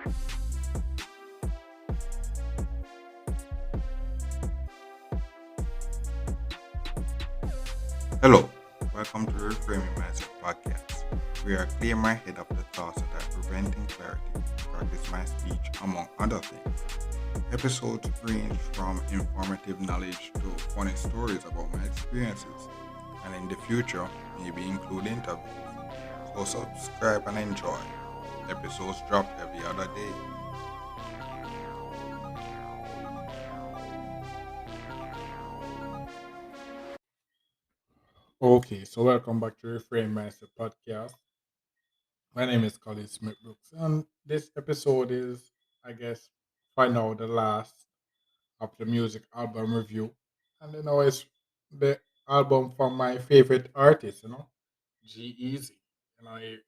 Hello, welcome to Reframing Mindset Podcast. We are clear my head of the thoughts that are preventing clarity, practice my speech, among other things. Episodes range from informative knowledge to funny stories about my experiences, and in the future, maybe include interviews. So subscribe and enjoy. Episodes drop every other day. Okay, so welcome back to Reframe Master Podcast. My name is Colin Smith Brooks, and this episode is, I guess, find out the last of the music album review, and it's the album from my favorite artist, G Eazy.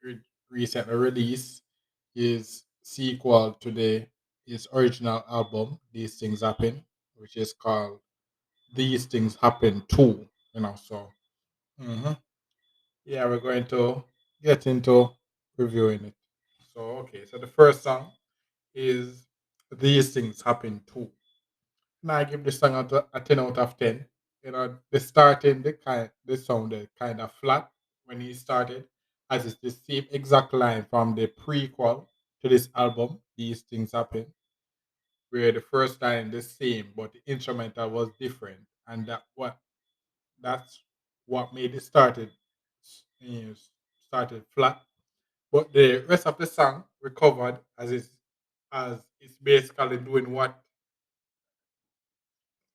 He recently released his sequel to his original album, These Things Happen, which is called These Things Happen Too. So. Mhm. Yeah, we're going to get into reviewing it. So the first song is These Things Happen Too. And I give this song a 10 out of 10. The starting, the sounded kind of flat when he started, as it's the same exact line from the prequel to this album, These Things Happen, where the first line the same, but the instrumental was different. And that's what made it you know, started flat. But the rest of the song recovered as it's basically doing what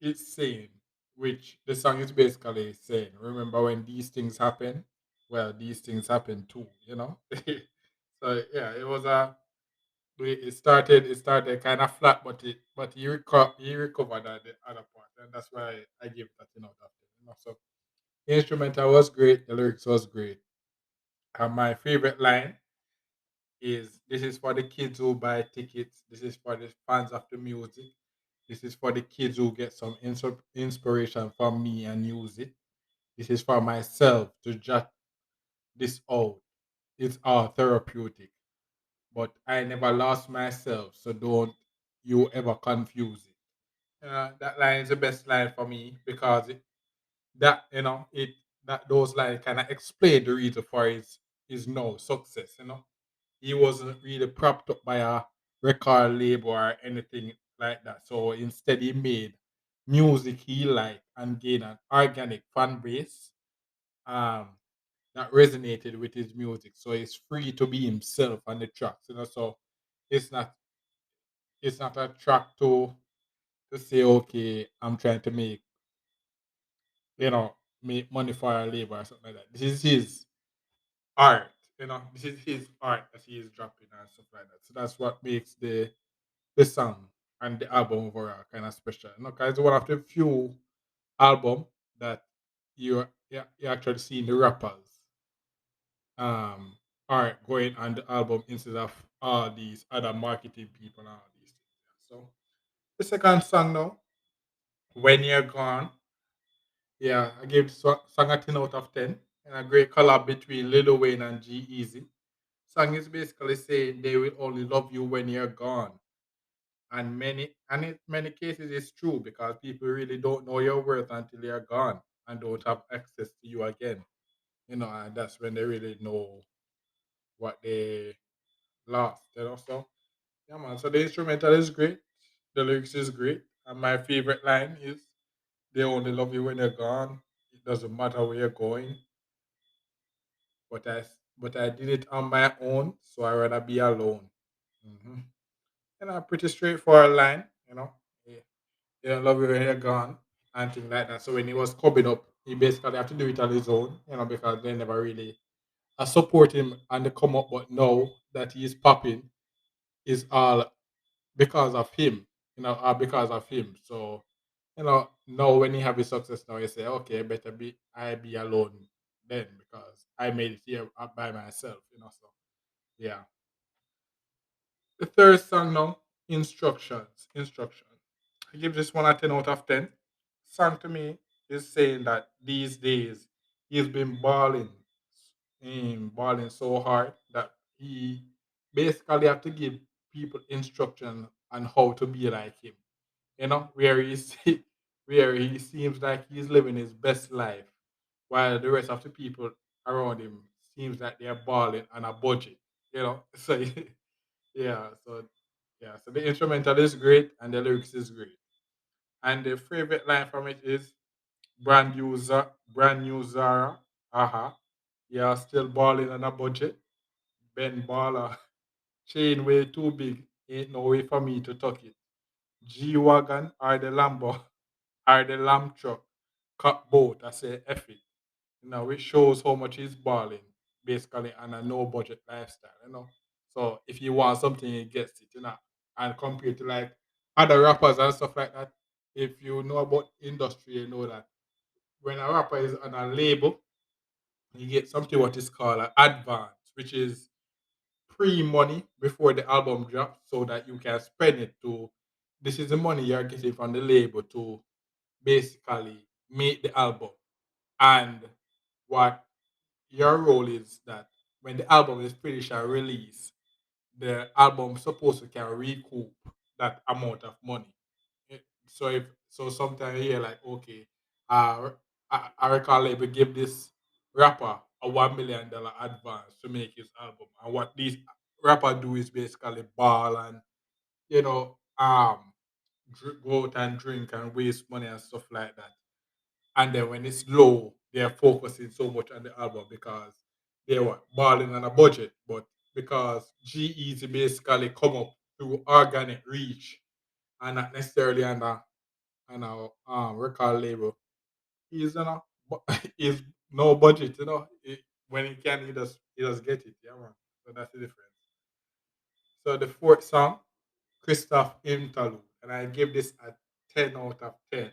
it's saying, which the song is basically saying. Remember when these things happen? Well, these things happen too. So yeah, it started kind of flat, but he recovered at the other part, and that's why I give that out of it. So the instrumental was great, the lyrics was great. And my favorite line is, this is for the kids who buy tickets. This is for the fans of the music. This is for the kids who get some inspiration from me and use it. This is for myself to jot this out. It's all therapeutic. But I never lost myself, so don't you ever confuse it. That line is the best line for me because that it that those lines kind of explain the reason for his no success. He wasn't really propped up by a record label or anything like that. So instead, he made music he liked and gained an organic fan base um, that resonated with his music. So he's free to be himself on the tracks. So it's not it's not a track to say, okay, I'm trying to you know make money for a label or something like that. This is his art. This is his art that he is dropping and stuff like that. So that's what makes the song and the album overall kind of special. Because it's one of the few album that you actually see the rappers um are going on the album instead of all these other marketing people and all these things. So the second song now, When You're Gone, yeah, I gave the song a 10 out of 10, and a great collab between Lil Wayne and G Eazy. Song is basically saying they will only love you when you're gone. And in many cases it's true because people really don't know your worth until you're gone and don't have access to you again. And that's when they really know what they lost. So yeah, man. So the instrumental is great, the lyrics is great, and my favorite line is, they only love you when you're gone. It doesn't matter where you're going, but I did it on my own, so I rather be alone. hmm a pretty straightforward line. They don't love you when you're gone and things like that. So when he was coming up, he basically had to do it on his own, because they never really support him and they come up. But now that he is popping, is all because of him, because of him. So, now when he have his success now, he say, okay, better be alone then because I made it here by myself, So yeah. The third song now, Instructions. Instruction. I give this one a 10 out of 10. Song to me is saying that these days he's been balling so hard that he basically have to give people instruction on how to be like him. Where where he seems like he's living his best life, while the rest of the people around him seems like they're balling on a budget. So so the instrumental is great and the lyrics is great. And the favorite line from it is brand new Zara, aha, yeah, still balling on a budget. Ben Baller, chain way too big, ain't no way for me to tuck it. G Wagon or the Lambo or the Lamb truck, cut both. I say F it. It shows how much he's balling, basically, on a no budget lifestyle. So if you want something, he gets it. And compared to like other rappers and stuff like that, if you know about industry, you know that when a rapper is on a label, you get something what is called an advance, which is pre-money before the album drops so that you can spend it to this is the money you're getting from the label to basically make the album. And what your role is that when the album is finished and released, the album supposed to can recoup that amount of money. So sometimes you hear like, okay, I recall label give this rapper a $1 million advance to make his album. And what these rapper do is basically ball and go out and drink and waste money and stuff like that. And then when it's low, they're focusing so much on the album because they were balling on a budget. But because G Eazy basically come up through organic reach and not necessarily on a record label, he's he's no budget. When he can, he does get it. Yeah, man. So that's the difference. So the fourth song, Christoph Interlude, and I give this a 10 out of 10.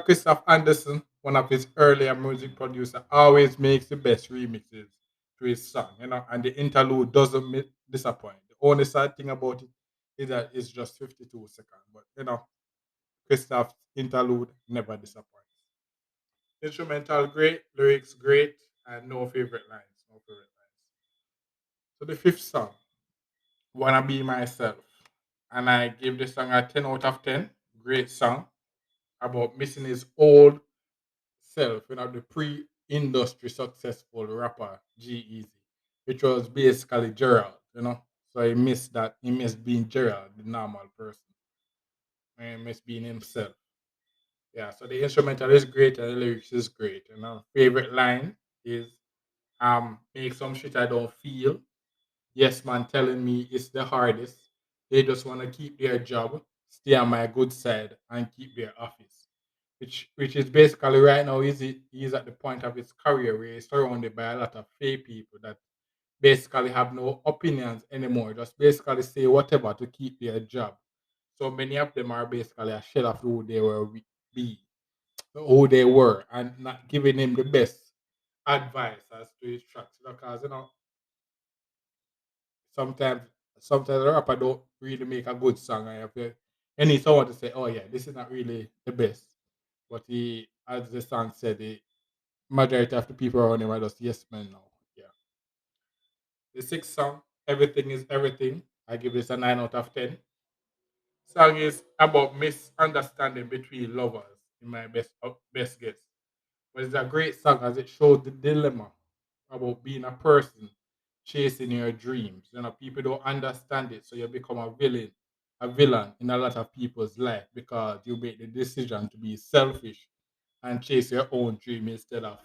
Christoph Anderson, one of his earlier music producer, always makes the best remixes to his song. And the interlude doesn't disappoint. The only sad thing about it is that it's just 52 seconds, but Christoph's interlude never disappoints. Instrumental great, lyrics great, and no favorite lines. No favorite lines. So the fifth song, Wanna Be Myself. And I give the song a 10 out of 10. Great song about missing his old self, the pre-industry successful rapper G Eazy, which was basically Gerald. So he missed being Gerald, the normal person. And he missed being himself. Yeah, so the instrumental is great and the lyrics is great. Favorite line is make some shit I don't feel. Yes, man, telling me it's the hardest. They just want to keep their job, stay on my good side, and keep their office. Which is basically right now he's at the point of his career where he's surrounded by a lot of fake people that basically have no opinions anymore. Just basically say whatever to keep their job. So many of them are basically a shell of who they were be, who they were, and not giving him the best advice as to his tracks. Because sometimes sometimes a rapper don't really make a good song. I have to, and need someone to say, "Oh yeah, this is not really the best." But he, as the song said, the majority of the people around him are just yes men now. Yeah. The sixth song, "Everything Is Everything." I give this a 9 out of 10. Song is about misunderstanding between lovers. In my best guess, but it's a great song as it shows the dilemma about being a person chasing your dreams. People don't understand it, so you become a villain in a lot of people's life because you make the decision to be selfish and chase your own dream instead of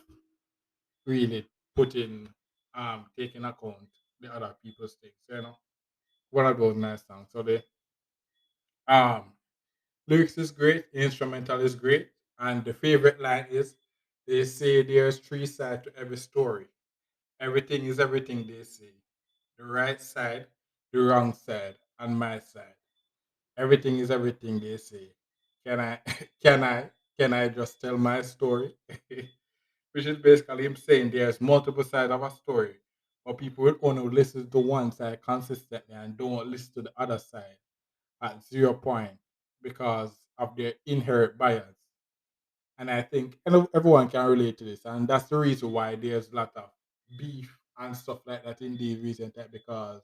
really taking account the other people's things. One of those nice songs. So the um lyrics is great, instrumental is great, and the favorite line is they say there's three sides to every story. Everything is everything they say. The right side, the wrong side, and my side. Everything is everything they say. Can I can I can I just tell my story? Which is basically him saying there's multiple sides of a story, but people will only listen to one side consistently and don't listen to the other side at 0 point because of their inherent bias. And I think everyone can relate to this, and that's the reason why there's a lot of beef and stuff like that in these recent times because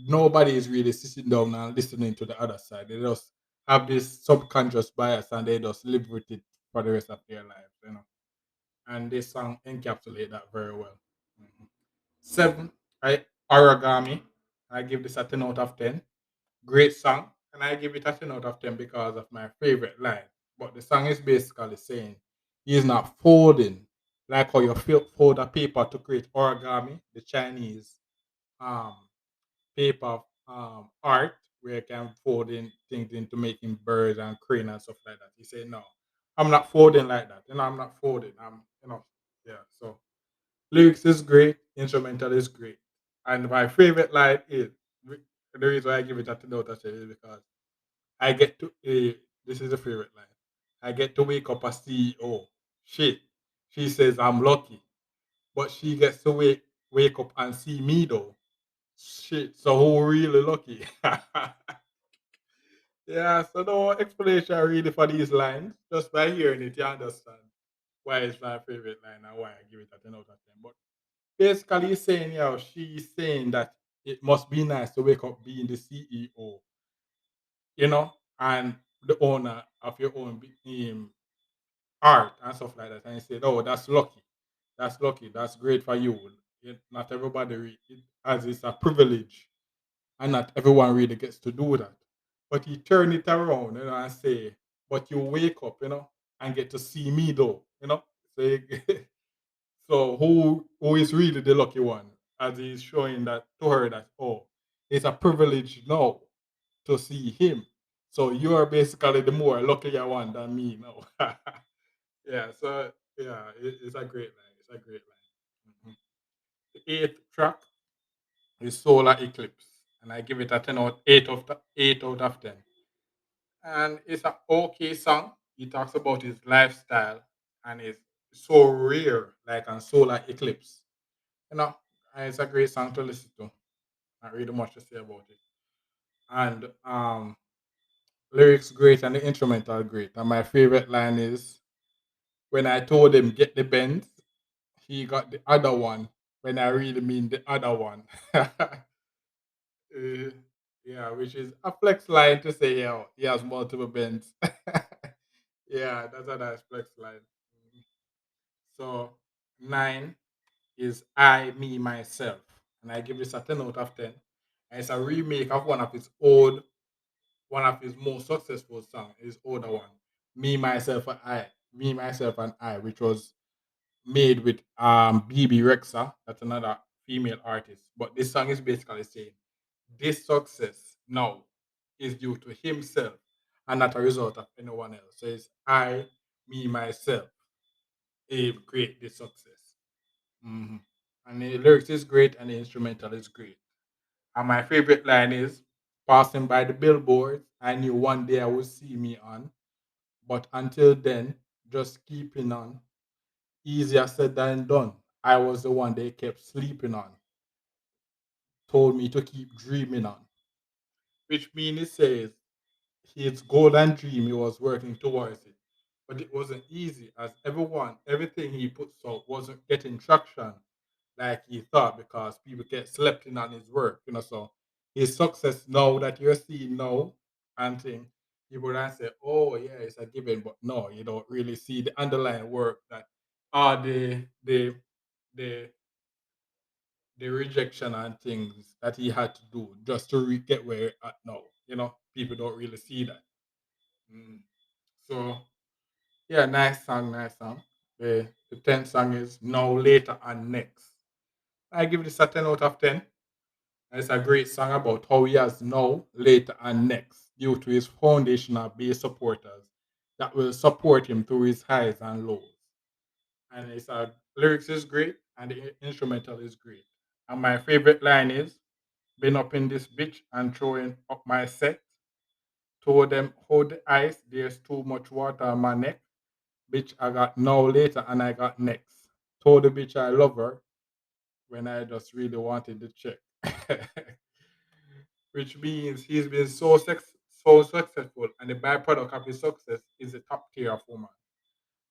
nobody is really sitting down and listening to the other side. They just have this subconscious bias and they just live with it for the rest of their lives, you know. And this song encapsulate that very well. Mhm. Seven, right? Origami. I give this a 10 out of 10. Great song. And I give it a 10 out of 10 because of my favorite line. But the song is basically saying he is not folding like how you fold a paper to create origami, the Chinese um, paper art, where you can fold in things into making birds and crane and stuff like that. He said, no, I'm not folding like that. You know, I'm not folding. Yeah. So lyrics is great, instrumental is great. And my favorite line is the reason why I give it a 10 out of 10 is because I get to this is a favorite line. I get to wake up a CEO. Shit. She says I'm lucky. But she gets to wake up and see me though. Shit. So who really lucky? Yeah, so no explanation really for these lines. Just by hearing it, you understand why it's my favorite line and why I give it a 10 out of 10. But basically he's saying, she's saying that it must be nice to wake up being the CEO, you know, and the owner of your own art and stuff like that. And he said, "Oh, that's lucky. That's lucky. That's great for you. Not everybody, as it's a privilege, and not everyone really gets to do that." But he turned it around, and say, "But you wake up, and get to see me though, So, so who is really the lucky one? As he's showing that to her that it's a privilege now to see him. So you are basically the more luckier one than me now." Yeah, so yeah, it's a great line. It's a great line. Mhm. The eighth track is Solar Eclipse, and I give it a 8 out of 10. And it's an okay song. He talks about his lifestyle and it's so rare, like on Solar Eclipse. You know, and it's a great song to listen to. Not really much to say about it. And lyrics great and the instrumental great. And my favorite line is when I told him get the Benz, he got the other one when I really mean the other one. Uh, yeah, which is a flex line to say, yeah, he has multiple bends. Yeah, that's a nice flex line. Mhm. So, nine is I, Me, Myself. And I give this a 10 out of 10. And it's a remake of one of his most successful songs, his older one, Me, Myself, and I. Me, Myself, and I, which was made with BB Rexa. That's another female artist. But this song is basically saying this success now is due to himself and not a result of anyone else. So it's I, me, myself, create this success. Mhm. And the lyrics is great and the instrumental is great. And my favorite line is passing by the billboards, I knew one day I would see me on. But until then, just keeping on. Easier said than done. I was the one they kept sleeping on, told me to keep dreaming on. Which means it says his golden dream, he was working towards it. But it wasn't easy as everything he puts out wasn't getting traction like he thought because people get slept in on his work, So his success now that you're seeing now and thing, people then say, oh yeah, it's a given, but no, you don't really see the underlying work that are the the rejection and things that he had to do just to get where he's at now. People don't really see that. Mm. So yeah, nice song, nice song. The 10th song is Now, Later, and Next. I give this a 10 out of 10. It's a great song about how he has now, later, and next due to his foundational base supporters that will support him through his highs and lows. And it's a lyrics is great and the instrumental is great. And my favorite line is been up in this bitch and throwing up my set. Told them hold the ice, there's too much water on my neck. Bitch, I got now later and I got next. Told the bitch I love her when I just really wanted to check. Which means he's been so successful, and the byproduct of his success is a top tier of woman.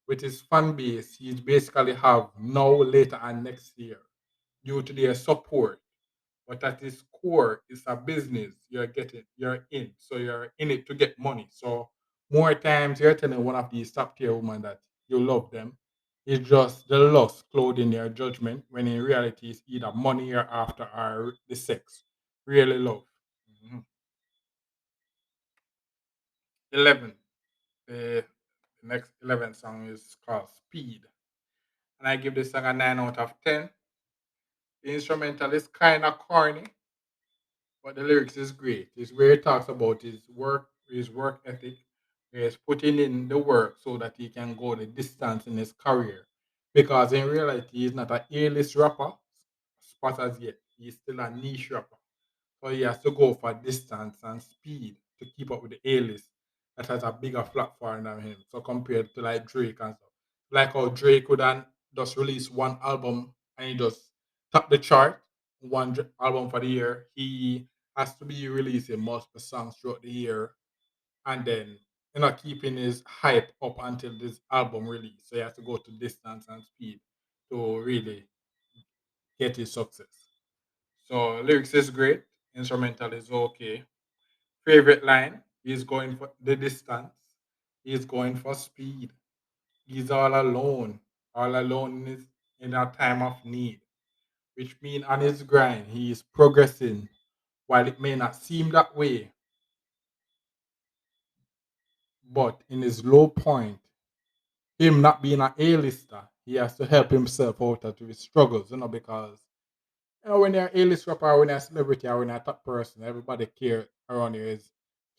With his fan base, he's basically have now, later, and next year due to their support but at its core, it's a business. You're in, so you're in it to get money. So more times you're telling one of these top tier women that you love them. It's just the lust clothing their judgment, when in reality it's either money you're after or the sex. Really love. Mhm. 11. The next 11 song is called Speed. And I give this song a 9 out of 10. The instrumental is kind of corny, but the lyrics is great. It's where he talks about his work ethic, where he's putting in the work so that he can go the distance in his career. Because in reality, he's not an A-list rapper, spot as yet. He's still a niche rapper. So he has to go for distance and speed to keep up with the A-list that has a bigger platform than him. So compared to like Drake and stuff. Like how Drake would then just release one album and he just top the chart, album for the year. He has to be releasing multiple songs throughout the year and then keeping his hype up until this album release. So he has to go to distance and speed to really get his success. So lyrics is great, instrumental is okay. Favorite line, he's going for the distance, he's going for speed. He's all alone in a time of need, which means on his grind, he is progressing. While it may not seem that way, but in his low point, him not being an A-lister, he has to help himself out of his struggles, because when you're a list rapper, when you're a celebrity, or when you're a top person, everybody care around you is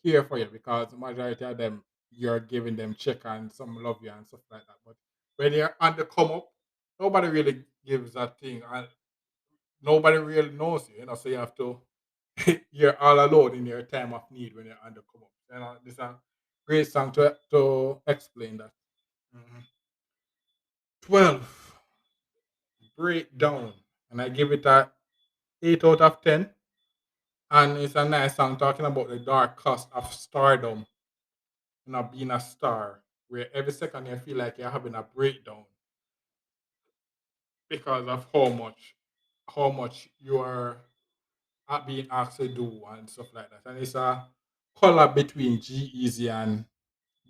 care for you because majority of them you're giving them check and some love you and stuff like that. But when you're on the come up, nobody really gives that thing and nobody really knows you, so you have to you're all alone in your time of need when you're on the come up. This is a great song to explain that. Mhm. 12 breakdown. And I give it a 8 out of 10. And it's a nice song talking about the dark cost of stardom, being a star, where every second you feel like you're having a breakdown because of how much you are being asked to do and stuff like that. And it's a collab between G Eazy and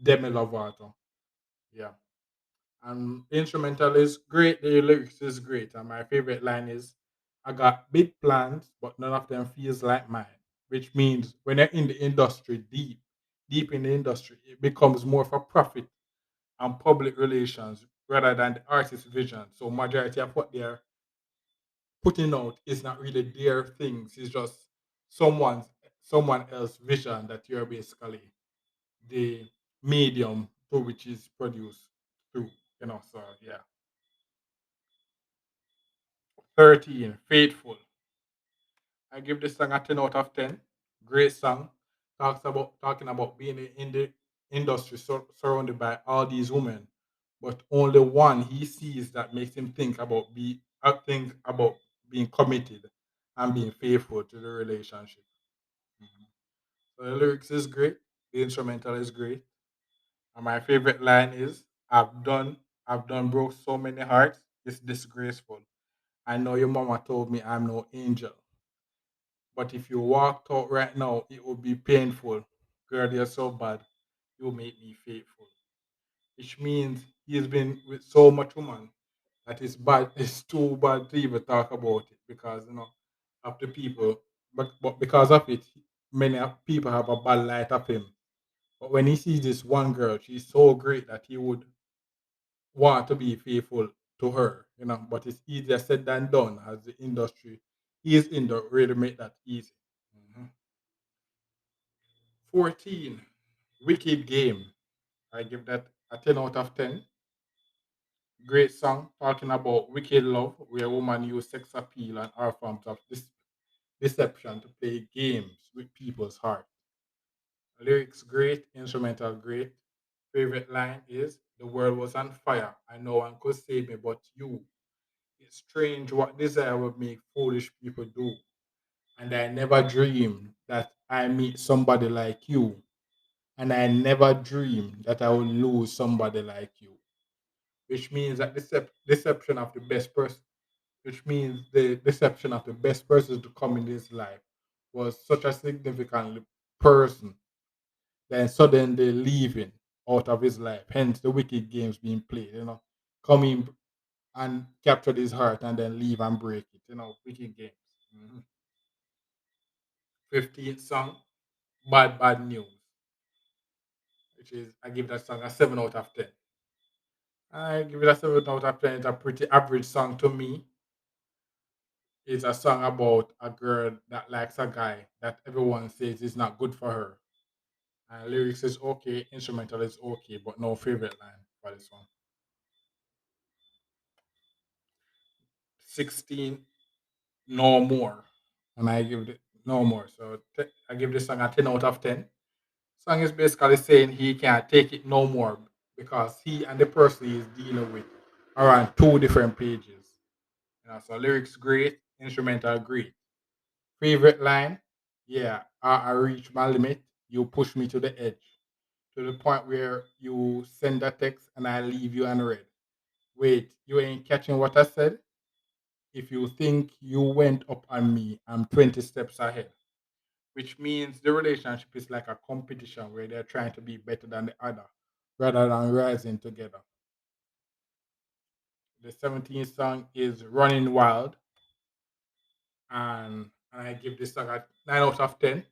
Demi Lovato. Yeah. And the instrumental is great, the lyrics is great. And my favorite line is I got big plans, but none of them feels like mine. Which means when you're in the industry deep in the industry, it becomes more for profit and public relations rather than the artist's vision. So majority of what they're putting out is not really their things. It's just someone's someone else's vision that you're basically the medium through which is produced through. So yeah. 13, Faithful. I give this song a 10 out of 10. Great song. Talking about being in the industry surrounded by all these women, but only one he sees that makes him think about being committed and being faithful to the relationship. Mhm. So the lyrics is great, the instrumental is great, and my favorite line is I've done broke so many hearts, it's disgraceful. I know your mama told me I'm no angel. But if you walked out right now, it would be painful. Girl, you're so bad. You make me faithful. Which means he's been with so much woman that it's bad. It's too bad to even talk about it because of the people. But because of it, many people have a bad light of him. But when he sees this one girl, she's so great that he would want to be faithful to her. But it's easier said than done as the industry is in the really make that easy. Mhm. 14. Wicked Game. I give that a 10 out of 10. Great song talking about wicked love, where women use sex appeal and other forms of deception to play games with people's heart. Lyrics great, instrumental great. Favorite line is the world was on fire and no one could save me but you. It's strange what desire would make foolish people do. And I never dreamed that I meet somebody like you. And I never dreamed that I would lose somebody like you, which means that deception of the best person. which means the deception of the best person to come in his life was such a significant person, then suddenly leaving out of his life. Hence the wicked games being played, coming and capture his heart and then leave and break it, wicked games. 15th song, Bad Bad News, which is, I give that song a 7 out of 10. I give it a 7 out of 10. It's a pretty average song to me. It's a song about a girl that likes a guy that everyone says is not good for her. Lyrics is okay, instrumental is okay, but no favorite line for this one. 16, No More. And I give it No More. So I give this song a 10 out of 10. Song is basically saying he can't take it no more because he and the person he's dealing with are on two different pages. So lyrics great, instrumental great. Favorite line, yeah, I reach my limit. You push me to the edge, to the point where you send a text and I leave you unread. Wait, you ain't catching what I said? If you think you went up on me, I'm 20 steps ahead. Which means the relationship is like a competition where they're trying to be better than the other rather than rising together. The 17th song is Running Wild, and I give this song a 9 out of 10.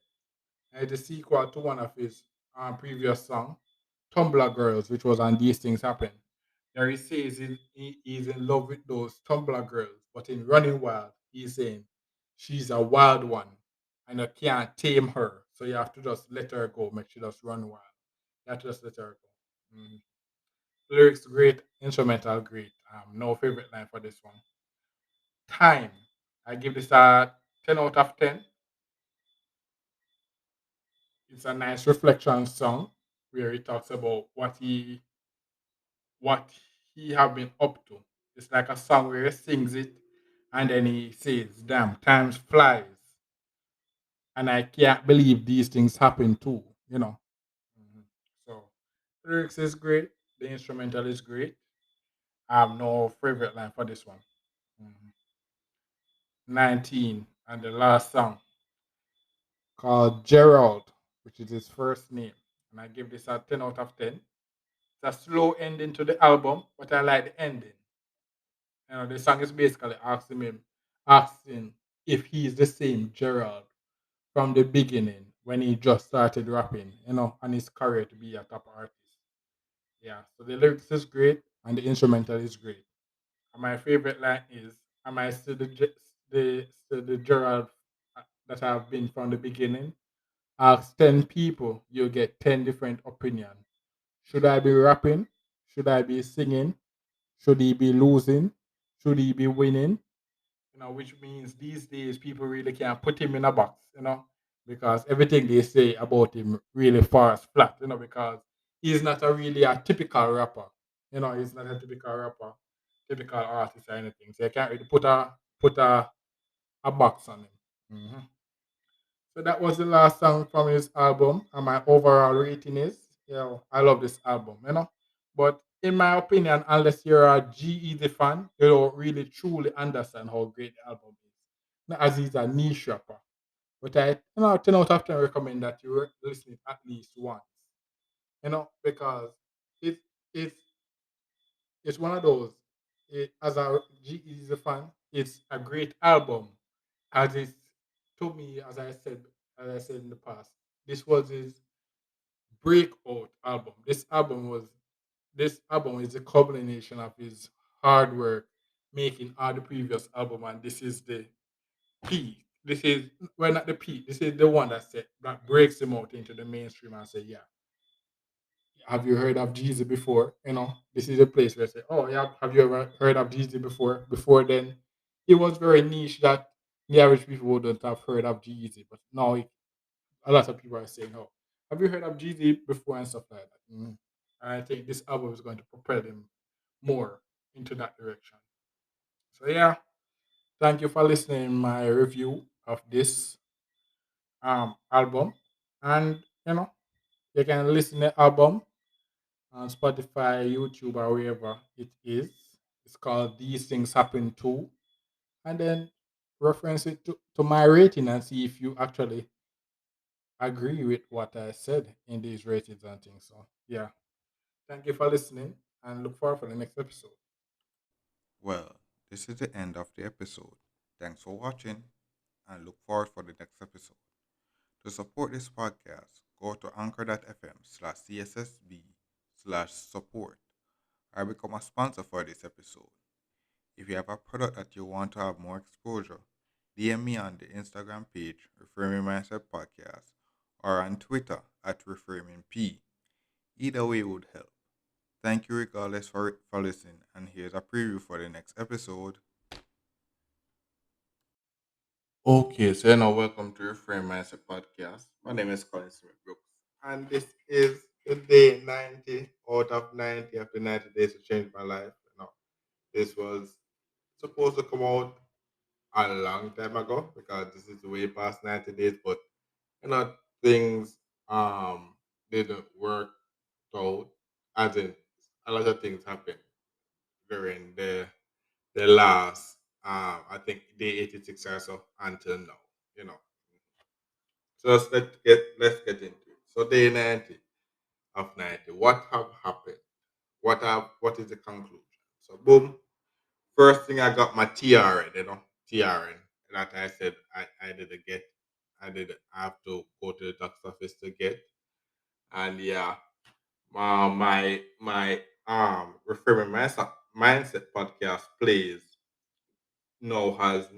And it's a sequel to one of his previous song, Tumblr Girls, which was on These Things Happen. There he says he's in love with those Tumblr girls, but in Running Wild, he's saying she's a wild one and you can't tame her. So you have to just let her go, make she just run wild. You have to just let her go. Lyrics great, instrumental great. No favorite line for this one. Time. I give this a 10 out of 10. It's a nice reflection song where he talks about what he have been up to. It's like a song where he sings it and then he says, "Damn, time flies, and I can't believe these things happen too." You know. Mhm. So lyrics is great. The instrumental is great. I have no favorite line for this one. 19 and the last song called Gerald, which is his first name, and I give this a 10 out of 10. It's a slow ending to the album, but I like the ending. The song is basically asking if he's the same Gerald from the beginning when he just started rapping, and his career to be a top artist. Yeah, so the lyrics is great and the instrumental is great. And my favorite line is, "Am I still the Gerald that I've been from the beginning? Ask 10 people, you'll get 10 different opinions. Should I be rapping? Should I be singing? Should he be losing? Should he be winning?" Which means these days people really can't put him in a box, because everything they say about him really falls flat, because he's not a typical rapper. He's not a typical rapper, typical artist or anything. So you can't really put a box on him. Mhm. So that was the last song from his album, and my overall rating is, I love this album. But in my opinion, unless you're a G Eazy fan, you don't really truly understand how great the album is. Not as he's a niche rapper. But I, 10 out of 10 recommend that you listen it at least once. Because it, it's it's one of those, as a G Eazy fan, it's a great album. As it's, to me, as I said in the past, this was his breakout album. This album is a culmination of his hard work making all the previous album, and this is the peak. This is, well, not the peak. This is the one that breaks him out into the mainstream and say, "Yeah, have you heard of Jeezy before?" This is a place where I say, "Oh yeah, have you ever heard of Jeezy before?" Before then, it was very niche that the average people wouldn't have heard of Jeezy, but now a lot of people are saying, "Oh, have you heard of Jeezy before?" and stuff like that. And I think this album is going to propel him more into that direction. So yeah, thank you for listening my review of this album, and you can listen to the album on Spotify, YouTube, or wherever it is. It's called These Things Happen Too. and then reference it to my rating and see if you actually agree with what I said in these ratings and things. So yeah, thank you for listening and look forward for the next episode. Well, this is the end of the episode. Thanks for watching and look forward for the next episode. To support this podcast, go to anchor.fm/cssb/support or become a sponsor for this episode. If you have a product that you want to have more exposure, DM me on the Instagram page, Reframing Mindset Podcast, or on Twitter at ReframingP. Either way would help. Thank you regardless for listening, and here's a preview for the next episode. Okay, so now welcome to Reframe Mindset Podcast. My name is Colin Smith Brooks, and this is the day 90 out of 90 after 90 days to change my life. This was supposed to come out a long time ago because this is way past 90 days, but you know, things didn't work out. As in, a lot of things happened during the last I think day 86 or so until now. You know. So let's get into it. So day 90 of 90. What have happened? What is the conclusion? So boom. First thing I got my TRN, TRN that I said I didn't get. I didn't have to go to the doctor's office to get. And yeah, my reframing mindset podcast plays now has